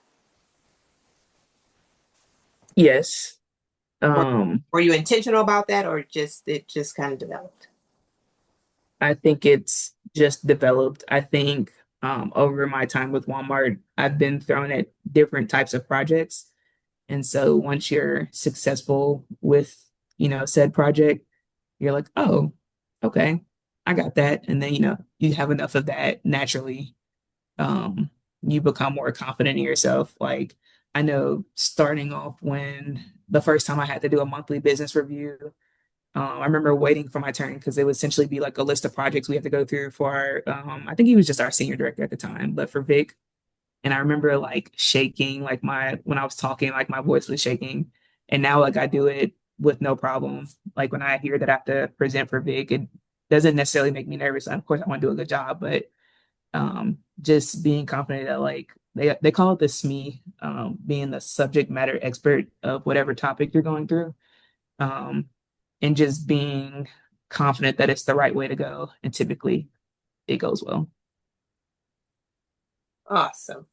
Yes. Were, Um, were you intentional about that or just it just kind of developed? I think it's just developed. I think over my time with Walmart, I've been thrown at different types of projects. And so once you're successful with, said project, you're like, oh, okay, I got that. And then, you have enough of that naturally. Um, you become more confident in yourself. Like I know starting off when the first time I had to do a monthly business review, I remember waiting for my turn because it would essentially be like a list of projects we have to go through for our, I think he was just our senior director at the time, but for Vic. And I remember like shaking, like when I was talking, like my voice was shaking. And now like I do it with no problem. Like when I hear that I have to present for Vic, it doesn't necessarily make me nervous. Of course, I want to do a good job, but just being confident that like they call it the SME, being the subject matter expert of whatever topic you're going through. Um, and just being confident that it's the right way to go. And typically it goes well. Awesome.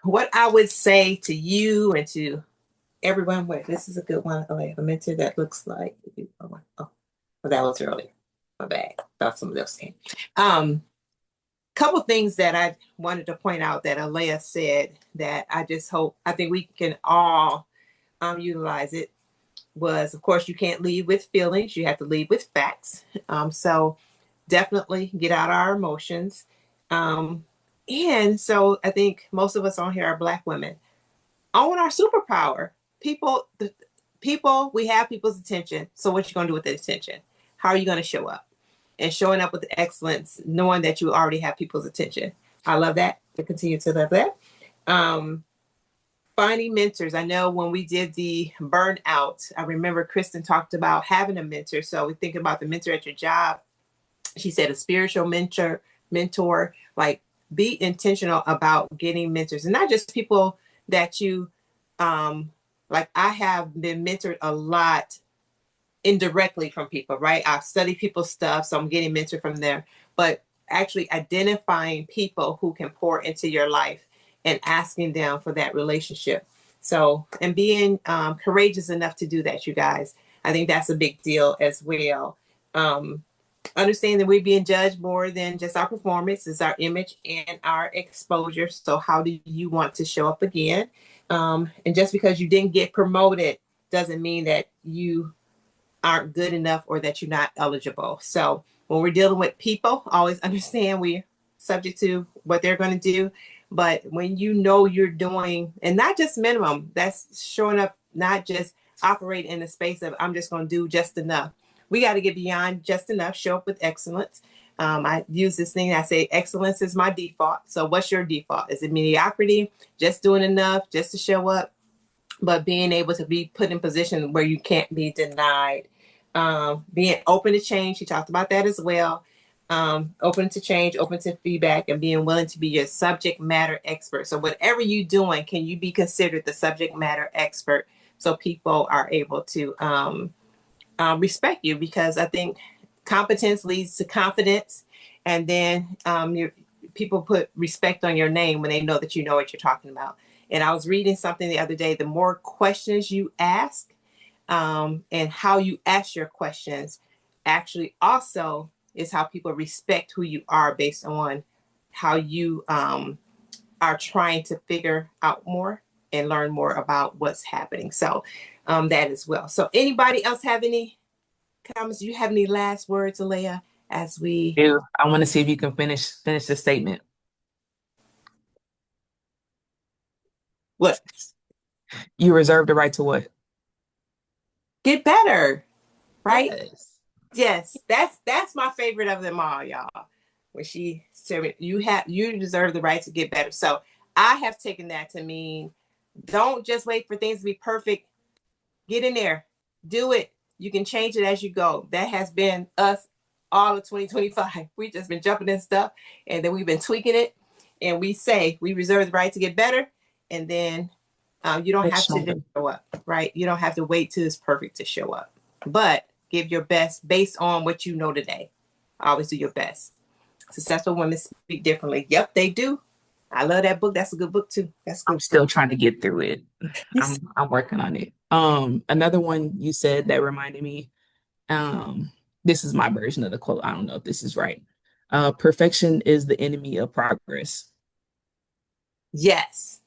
What I would say to you and to everyone, wait, this is a good one. Oh, I have a mentor that looks like oh, that was earlier. My bad. Thought somebody else came. Couple things that I wanted to point out that Alayah said that I think we can all utilize it was, of course, you can't lead with feelings. You have to lead with facts. So definitely get out our emotions. Um, and so I think most of us on here are Black women. Own our superpower. People, we have people's attention. So what you going to do with the attention? How are you going to show up? And showing up with excellence, knowing that you already have people's attention. I love that. I continue to love that. Um, Finding mentors. I know when we did the burnout, I remember Kristen talked about having a mentor. So we think about the mentor at your job. She said a spiritual mentor, like be intentional about getting mentors and not just people that you, like I have been mentored a lot indirectly from people, right? I've studied people's stuff, so I'm getting mentored from them, but actually identifying people who can pour into your life and asking them for that relationship. So, and being courageous enough to do that, you guys. I think that's a big deal as well. Um, Understand that we're being judged more than just our performance, is our image and our exposure. So, how do you want to show up again? And just because you didn't get promoted doesn't mean that you aren't good enough or that you're not eligible. So when we're dealing with people, always understand we're subject to what they're going to do. But when you know you're doing, and not just minimum, that's showing up, not just operate in the space of I'm just going to do just enough. We got to get beyond just enough, show up with excellence. I use this thing, I say excellence is my default. So what's your default? Is it mediocrity, just doing enough, just to show up? But being able to be put in position where you can't be denied. Being open to change, she talked about that as well. open to change, open to feedback, and being willing to be your subject matter expert. So whatever you're doing, can you be considered the subject matter expert so people are able to respect you? Because I think competence leads to confidence, and then people put respect on your name when they know that you know what you're talking about. And I was reading something the other day, the more questions you ask, and how you ask your questions actually also is how people respect who you are based on how you are trying to figure out more and learn more about what's happening. So that as well. So anybody else have any comments? Do you have any last words, Alayah, as we I want to see if you can finish the statement. what You reserve the right to what? get better, right? Yes. Yes, that's my favorite of them all, y'all. When she said you deserve the right to get better. So I have taken that to mean don't just wait for things to be perfect. Get in there, do it. You can change it as you go. That has been us all of 2025. We've just been jumping in stuff, and then we've been tweaking it. And we say we reserve the right to get better, and then you don't Get have to just stronger. show up, right? You don't have to wait till it's perfect to show up, but give your best based on what you know today. Always do your best. Successful women speak differently. Yep, they do. I love that book. That's a good book too. That's a I'm good still book. trying to get through it. I'm working on it. Another one you said that reminded me, um, this is my version of the quote. I don't know if this is right. Perfection is the enemy of progress. Yes,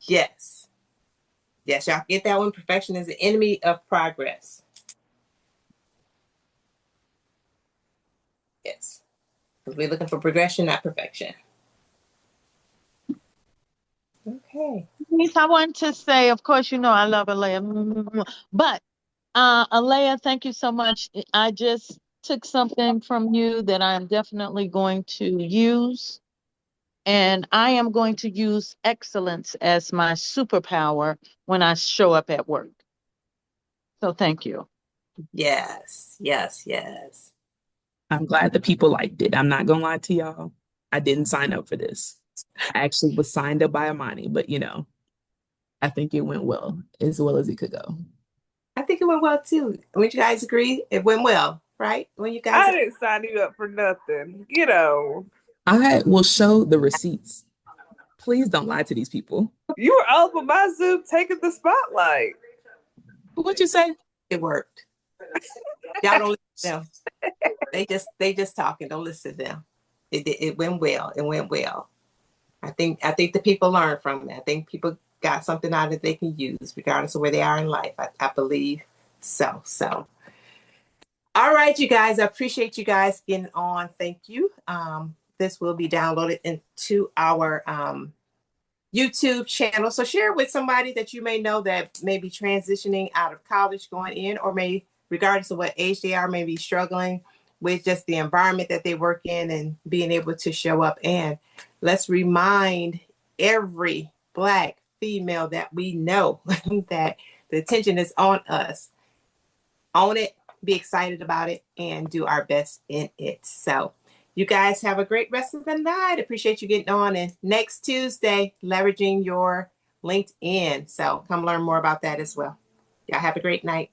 yes, yes. Y'all get that one. Perfection is the enemy of progress. Yes, because we're looking for progression, not perfection. Okay. Denise, I want to say, of course, you know I love Alea, but Alea, thank you so much. I just took something from you that I am definitely going to use, and I am going to use excellence as my superpower when I show up at work. So thank you. Yes, yes, yes. I'm glad the people liked it. I'm not gonna lie to y'all. I didn't sign up for this. I actually was signed up by Amani, but I think it went well as it could go. I think it went well too. Would you guys agree? It went well, right? When you guys, I didn't sign you up for nothing. You know, I will show the receipts. Please don't lie to these people. you were over my Zoom taking the spotlight. What'd you say? it worked. Y'all don't listen to them. They just talking. Don't listen to them. It went well. It went well. I think the people learn from it. I think people got something out of it they can use, regardless of where they are in life. I believe so. All right, you guys. I appreciate you guys getting on. Thank you. This will be downloaded into our YouTube channel. So share it with somebody that you may know that may be transitioning out of college, going in, or may, regardless of what age they are, may be struggling with just the environment that they work in and being able to show up. And let's remind every Black female that we know that the attention is on us. Own it, be excited about it, and do our best in it. So you guys have a great rest of the night. Appreciate you getting on. And next Tuesday, leveraging your LinkedIn. So come learn more about that as well. Y'all have a great night.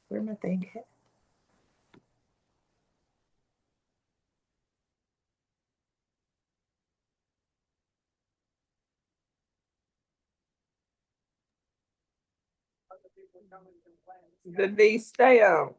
Where my thing at? Denise, stay on.